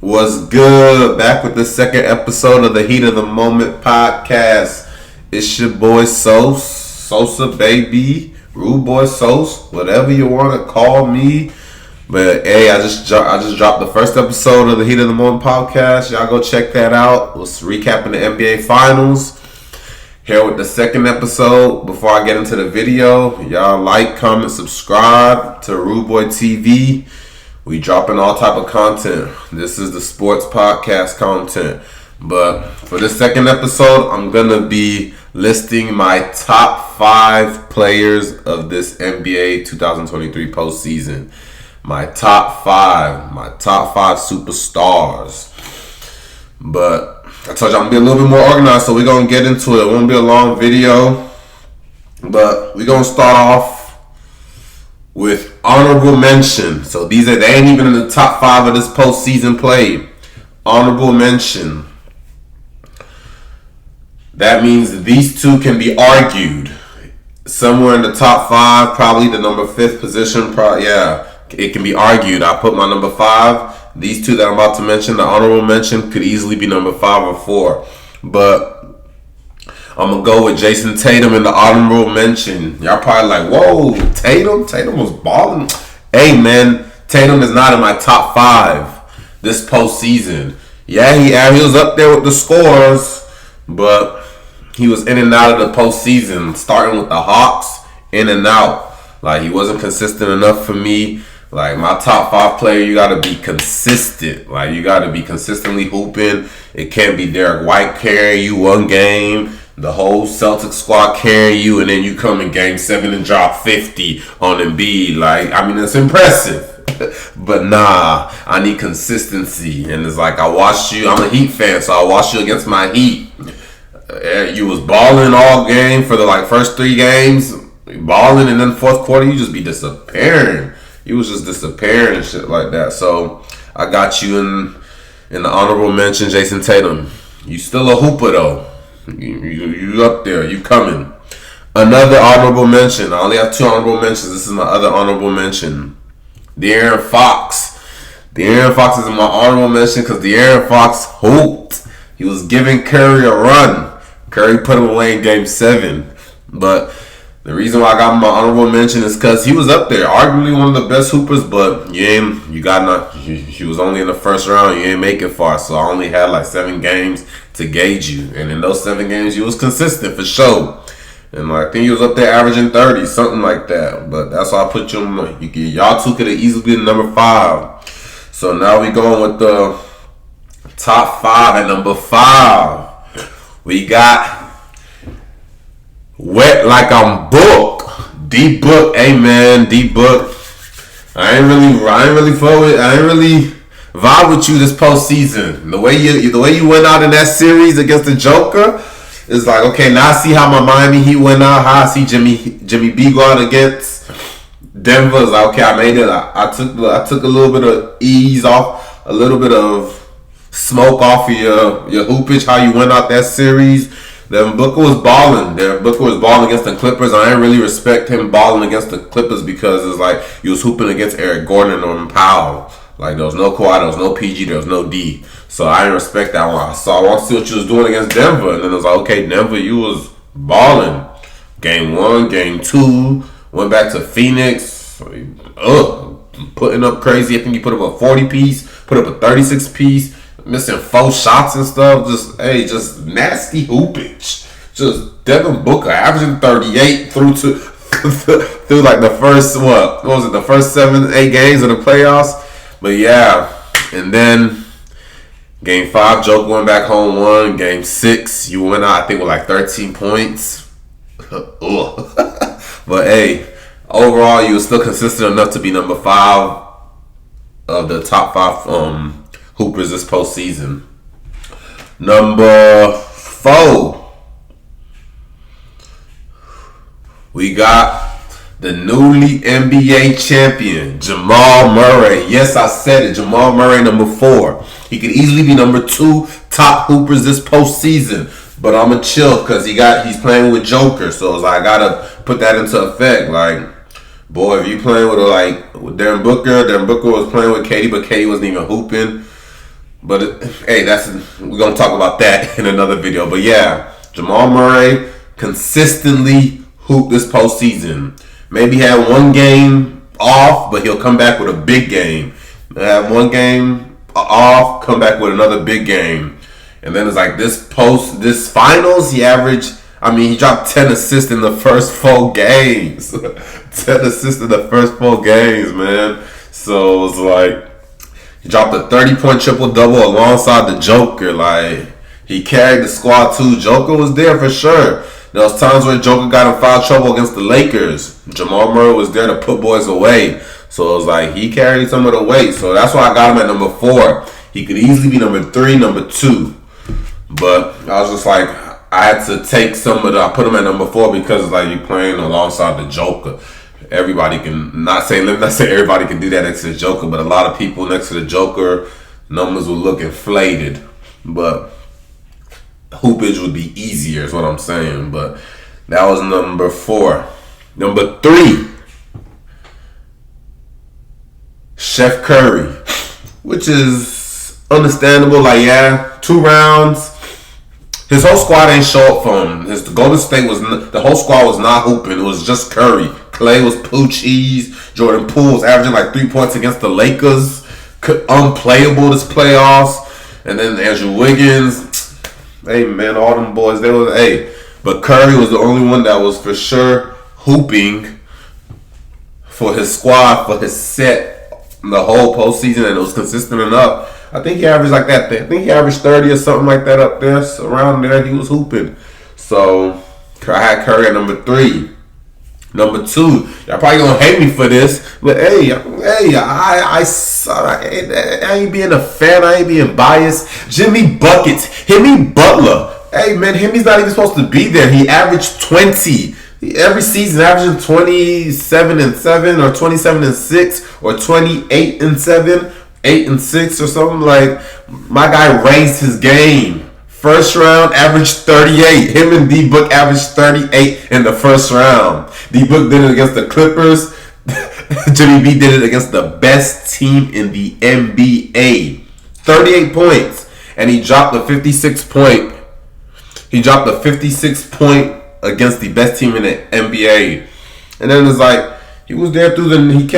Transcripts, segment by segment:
What's good? Back with the second episode of the Heat of the Moment podcast. It's your boy Sosa baby, Rude Boy Sos, whatever you want to call me. But hey, I just dropped the first episode of the Heat of the Moment podcast. Y'all go check that out. We're recapping the NBA Finals. Here with the second episode. Before I get into the video, y'all like, comment, subscribe to Rude Boy TV. We dropping all type of content. This is the sports podcast content. But for this second episode, I'm going to be listing my top 5 players of this NBA 2023 postseason. My top 5 superstars. But I told you I'm going to be a little bit more organized, so we're going to get into it. It won't be a long video. But we're going to start off with honorable mention. So they ain't even in the top 5 of this postseason play. Honorable mention. That means these two can be argued. Somewhere in the top 5, probably the number 5th position. It can be argued. I put my number 5. These two that I'm about to mention, the honorable mention, could easily be number 5 or 4. But I'm going to go with Jason Tatum in the honorable mention. Y'all probably like, whoa, Tatum? Tatum was balling. Hey, man, Tatum is not in my top 5 this postseason. Yeah, he was up there with the scores, but he was in and out of the postseason, starting with the Hawks, in and out. Like, he wasn't consistent enough for me. Like, my top 5 player, you got to be consistent. Like, you got to be consistently hooping. It can't be Derek White carrying you one game, the whole Celtics squad carrying you, and then you come in game 7 and drop 50 on Embiid. Like, I mean, it's impressive. But nah, I need consistency. And it's like, I watched you. I'm a Heat fan, so I watched you against my Heat. You was balling all game for the first 3 games. Balling, and then fourth quarter, you just be disappearing. You was just disappearing and shit like that. So I got you in the honorable mention, Jason Tatum. You still a hooper though. You up there. You coming. Another honorable mention. I only have 2 honorable mentions. This is my other honorable mention. De'Aaron Fox. De'Aaron Fox is in my honorable mention because De'Aaron Fox hooped. He was giving Curry a run. Curry put him away in game 7. But the reason why I got my honorable mention is because he was up there, arguably one of the best hoopers, but he was only in the first round. You ain't make it far, so I only had 7 games to gauge you. And in those 7 games, you was consistent for sure. And I think he was up there averaging 30, something like that. But that's why I put you on. Y'all two could have easily been number 5. So now we going with the top 5 at number 5. We got Wet Like I'm Book. D-Book, hey man, D-Book. I ain't really vibe with you this postseason. The way you went out in that series against the Joker is like, okay, now I see how my Miami Heat went out. How I see Jimmy B go out against Denver. Is like, okay, I made it. I took a little bit of ease off, a little bit of smoke off of your hoopage. How you went out that series. Then Booker was balling. Booker was balling against the Clippers. I didn't really respect him balling against the Clippers because it's like he was hooping against Eric Gordon and Norman Powell. Like, there was no Kawhi, there was no PG, there was no D. So I didn't respect that one. I want to see what you was doing against Denver. And then it was like, okay, Denver, you was balling. Game 1, game 2, went back to Phoenix. Putting up crazy. I think he put up a 40-piece, put up a 36-piece. Missing 4 shots and stuff. Just nasty hoopage. Just Devin Booker averaging 38 through the first, the first 7-8 games of the playoffs. But yeah. And then game 5, Joker went back home, won. Game 6, you went out, I think, with 13 points. But hey, overall, you were still consistent enough to be number 5 of the top 5 hoopers this postseason. Number 4, we got the newly NBA champion, Jamal Murray. Yes, I said it. Jamal Murray, number 4. He could easily be number 2 top hoopers this postseason. But I'm going to chill because he's playing with Joker. So it's like, I got to put that into effect. Like, boy, if you playing with Devin Booker was playing with KD, but KD wasn't even hooping. But hey, we're gonna talk about that in another video. But yeah, Jamal Murray consistently hooped this postseason. Maybe had one game off, but he'll come back with a big game. Have one game off, come back with another big game, and then it's like this finals. He dropped 10 assists in the first 4 games. 10 assists in the first 4 games, man. So it's like he dropped a 30-point triple-double alongside the Joker. Like, he carried the squad too. Joker was there for sure. There was times where Joker got in foul trouble against the Lakers. Jamal Murray was there to put boys away. So it was like he carried some of the weight. So that's why I got him at number 4. He could easily be number 3, number 2. But I was just like, I had to take I put him at number 4 because it's like you're playing alongside the Joker. Everybody can, not saying everybody can do that next to the Joker, but a lot of people next to the Joker, numbers will look inflated. But hoopage would be easier is what I'm saying. But that was number 4. Number 3, Chef Curry, which is understandable. Like, yeah, 2 rounds. His whole squad ain't show up for him. The Golden State the whole squad was not hooping. It was just Curry. Clay was poo cheese. Jordan Poole was averaging like 3 points against the Lakers. Unplayable this playoffs. And then Andrew Wiggins. Hey, man, all them boys, but Curry was the only one that was for sure hooping for his squad, for his set the whole postseason, and it was consistent enough. I think he averaged like that. I think he averaged 30 or something like that up there. So around there, he was hooping. So I had Curry at number 3. Number 2, y'all probably gonna hate me for this, but I ain't being a fan. I ain't being biased. Jimmy Buckets, Himmy Butler. Hey man, Himmy's not even supposed to be there. He averaged 20. Every season averaging 27-7 or 27-6 or 28-7, 8-6 or something. Like, my guy raised his game. First round averaged 38. Him and D-Book averaged 38 in the first round. D-Book did it against the Clippers. Jimmy B did it against the best team in the NBA. 38 points. And he dropped the 56 point. He dropped the 56 point against the best team in the NBA. And then it's like, he was there he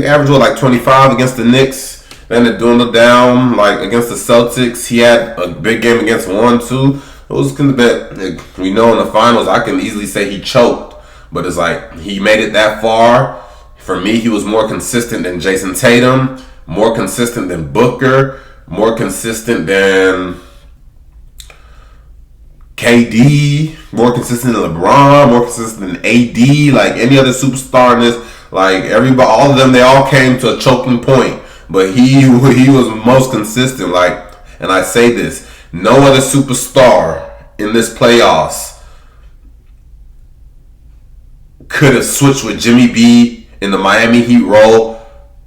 averaged like 25 against the Knicks. Then it dwindled down, like against the Celtics. He had a big game against 1-2. It was kind of that, we know in the finals, I can easily say he choked. But it's like, he made it that far. For me, he was more consistent than Jason Tatum, more consistent than Booker, more consistent than KD, more consistent than LeBron, more consistent than AD, like any other superstar in this. Like, everybody, all of them, they all came to a choking point. But he was most consistent. Like, and I say this, no other superstar in this playoffs could have switched with Jimmy B in the Miami Heat role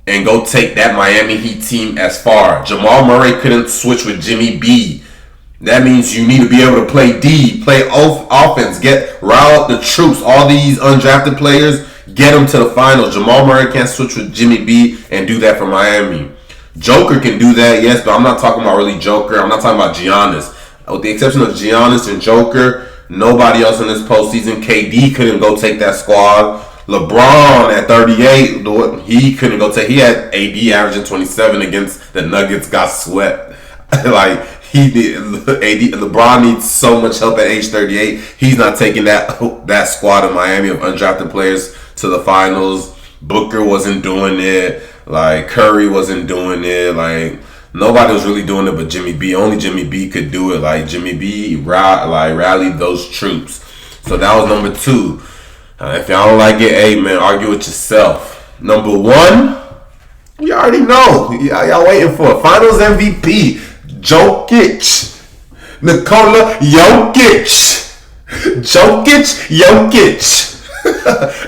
and go take that Miami Heat team as far. Jamal Murray couldn't switch with Jimmy B. That means you need to be able to play D, play offense, rile up the troops, all these undrafted players, get them to the finals. Jamal Murray can't switch with Jimmy B and do that for Miami. Joker can do that, yes, but I'm not talking about really Joker. I'm not talking about Giannis. With the exception of Giannis and Joker, nobody else in this postseason. KD couldn't go take that squad. LeBron at 38, he couldn't go take. He had AD averaging 27 against the Nuggets, got swept. Like, he did. LeBron needs so much help at age 38. He's not taking that squad of Miami of undrafted players to the finals. Booker wasn't doing it. Like, Curry wasn't doing it. Like, nobody was really doing it but Jimmy B. Only Jimmy B could do it. Like, Jimmy B rallied those troops. So that was number 2. If y'all don't like it, hey man, argue with yourself. Number 1, you already know. Y'all waiting for it. Finals MVP, Jokic. Nikola Jokic.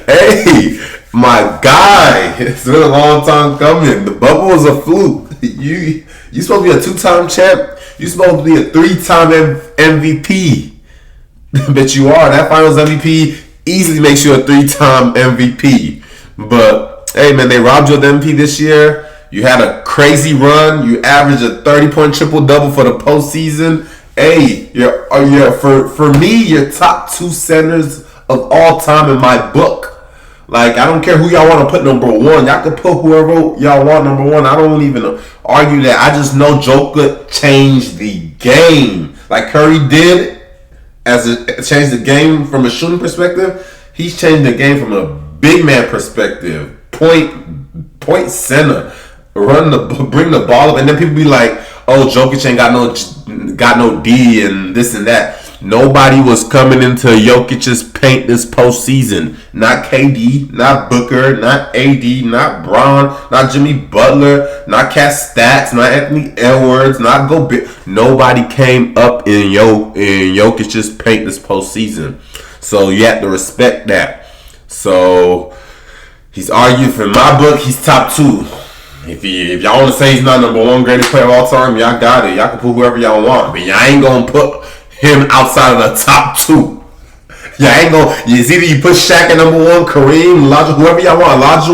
Hey, my guy. It's been a long time coming. The bubble was a fluke. You supposed to be a 2-time champ. You supposed to be a 3-time MVP. Bet you are. That Finals MVP easily makes you a 3-time MVP. But hey man, they robbed you of the MVP this year. You had a crazy run. You averaged a 30-point triple-double for the postseason. Hey, for me, you're top 2 centers of all time in my book. Like, I don't care who y'all want to put number 1. Y'all can put whoever y'all want number 1. I don't even argue that. I just know Joker changed the game. Like Curry did, changed the game from a shooting perspective. He's changed the game from a big man perspective. Point center. Bring the ball up. And then people be like, oh, Jokic ain't got no D and this and that. Nobody was coming into Jokic's paint this postseason. Not KD, not Booker, not AD, not Braun, not Jimmy Butler, not Cat Stacks, not Anthony Edwards, not Gobert. Nobody came up in Jokic's paint this postseason. So you have to respect that. So he's argued for my book. He's top 2. If y'all want to say he's not number 1 greatest player of all time, y'all got it. Y'all can put whoever y'all want, but y'all ain't gonna put him outside of the top 2. Y'all ain't gonna. It's either you put Shaq at number 1, Kareem, Elijah, whoever y'all want, Elijah,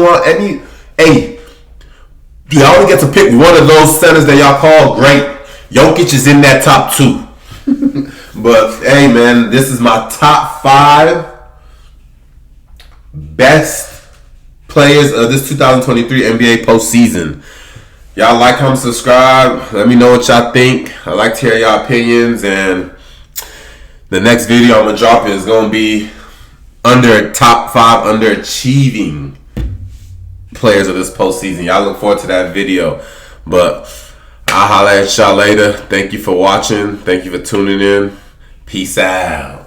y'all only get to pick one of those centers that y'all call great. Jokic is in that top 2. But hey, man, this is my top 5 best players of this 2023 NBA postseason. Y'all like, comment, subscribe. Let me know what y'all think. I like to hear y'all opinions. And the next video I'm going to drop is going to be under top 5 underachieving players of this postseason. Y'all look forward to that video. But I'll holler at y'all later. Thank you for watching. Thank you for tuning in. Peace out.